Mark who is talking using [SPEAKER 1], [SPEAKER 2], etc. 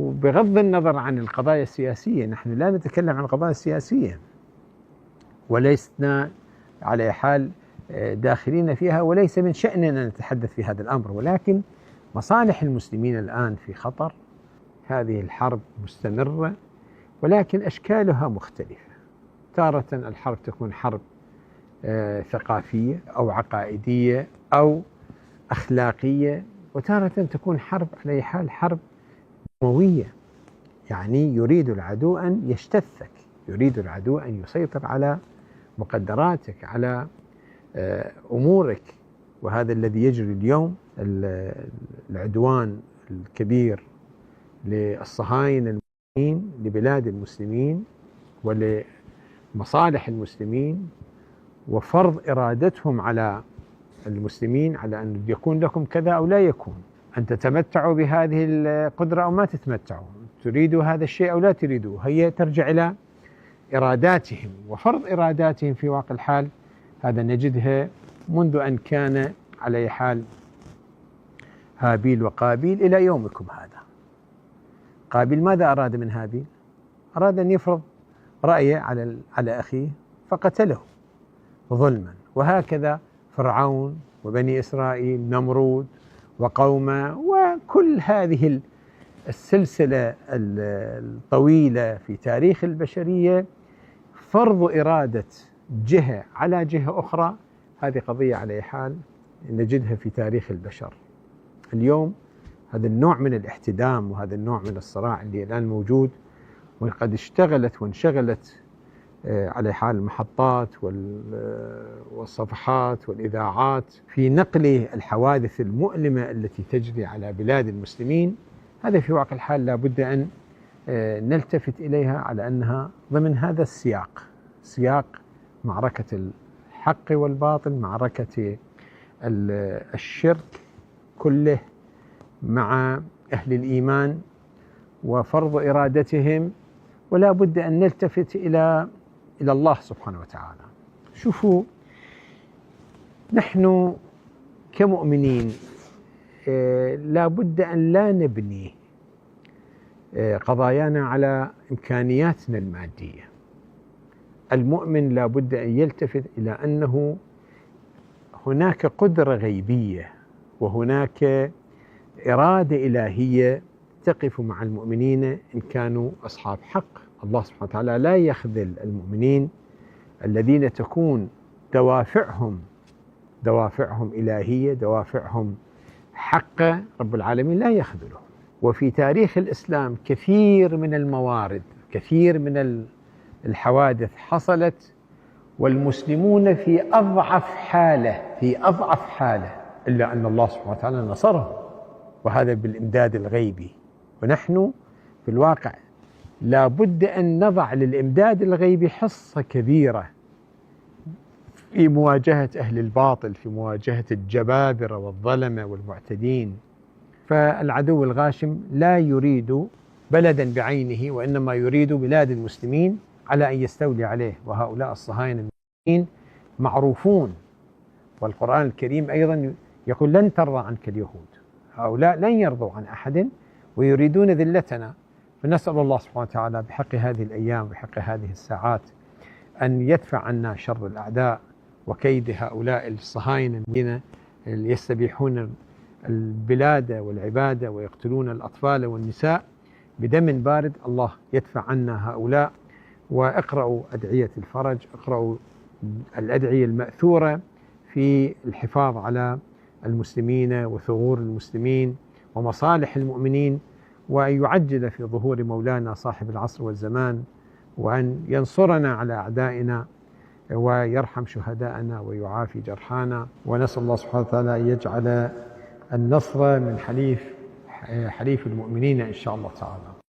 [SPEAKER 1] وبغض النظر عن القضايا السياسية، نحن لا نتكلم عن القضايا السياسية ولسنا على حال داخلين فيها، وليس من شأننا أن نتحدث في هذا الأمر، ولكن مصالح المسلمين الآن في خطر. هذه الحرب مستمرة ولكن أشكالها مختلفة. تارة الحرب تكون حرب ثقافية أو عقائدية أو أخلاقية، وتارة تكون حرب على أي حال حرب دموية، يعني يريد العدو أن يجتثك، يريد العدو أن يسيطر على مقدراتك، على أمورك. وهذا الذي يجري اليوم، العدوان الكبير للصهاينة المسلمين لبلاد المسلمين ولمصالح المسلمين، وفرض إرادتهم على المسلمين على أن يكون لكم كذا أو لا يكون، أن تتمتعوا بهذه القدرة أو ما تتمتعوا، تريدوا هذا الشيء أو لا تريدوه. هي ترجع إلى إراداتهم وفرض إراداتهم في واقع الحال. هذا نجدها منذ أن كان على أي حال هابيل وقابيل إلى يومكم هذا. قابيل ماذا أراد من هابيل؟ أراد أن يفرض رأيه على أخيه فقتله ظلما. وهكذا فرعون وبني إسرائيل، نمرود وقومه، وكل هذه السلسلة الطويلة في تاريخ البشرية، فرض إرادة جهة على جهة أخرى. هذه قضية على أي حال نجدها في تاريخ البشر. اليوم هذا النوع من الاحتدام وهذا النوع من الصراع اللي الآن موجود، وقد اشتغلت وانشغلت على حال المحطات والصفحات والإذاعات في نقل الحوادث المؤلمة التي تجري على بلاد المسلمين. هذا في واقع الحال لا بد أن نلتفت إليها على أنها ضمن هذا السياق، سياق معركة الحق والباطل، معركة الشرك كله مع أهل الإيمان وفرض إرادتهم. ولا بد أن نلتفت إلى الله سبحانه وتعالى. شوفوا، نحن كمؤمنين لا بد أن لا نبني قضايانا على إمكانياتنا المادية. المؤمن لا بد أن يلتفت إلى أنه هناك قدرة غيبية وهناك إرادة إلهية تقف مع المؤمنين إن كانوا أصحاب حق. الله سبحانه وتعالى لا يخذل المؤمنين الذين تكون دوافعهم إلهية، دوافعهم حق. رب العالمين لا يخذلهم. وفي تاريخ الإسلام كثير من الموارد، كثير من الحوادث حصلت والمسلمون في أضعف حالة، إلا أن الله سبحانه وتعالى نصرهم، وهذا بالإمداد الغيبي. ونحن في الواقع لا بد أن نضع للإمداد الغيبي حصة كبيرة في مواجهة أهل الباطل، في مواجهة الجبابرة والظلمة والمعتدين. فالعدو الغاشم لا يريد بلدا بعينه، وإنما يريد بلاد المسلمين على أن يستولي عليه. وهؤلاء الصهاينة المسلمين معروفون، والقرآن الكريم أيضا يقول لن ترضى عنك اليهود. هؤلاء لن يرضوا عن أحد ويريدون ذلتنا. فنسأل الله سبحانه وتعالى بحق هذه الأيام وبحق هذه الساعات أن يدفع عنا شر الأعداء وكيد هؤلاء الصهاينة الذين يستبيحون البلاد والعبادة ويقتلون الأطفال والنساء بدم بارد. الله يدفع عنا هؤلاء. واقرأوا أدعية الفرج، اقرأوا الأدعية المأثورة في الحفاظ على المسلمين وثغور المسلمين ومصالح المؤمنين، وأن يعجل في ظهور مولانا صاحب العصر والزمان، وأن ينصرنا على أعدائنا ويرحم شهداءنا ويعافي جرحانا. ونسأل الله سبحانه وتعالى أن يجعل النصر من حليف المؤمنين إن شاء الله تعالى.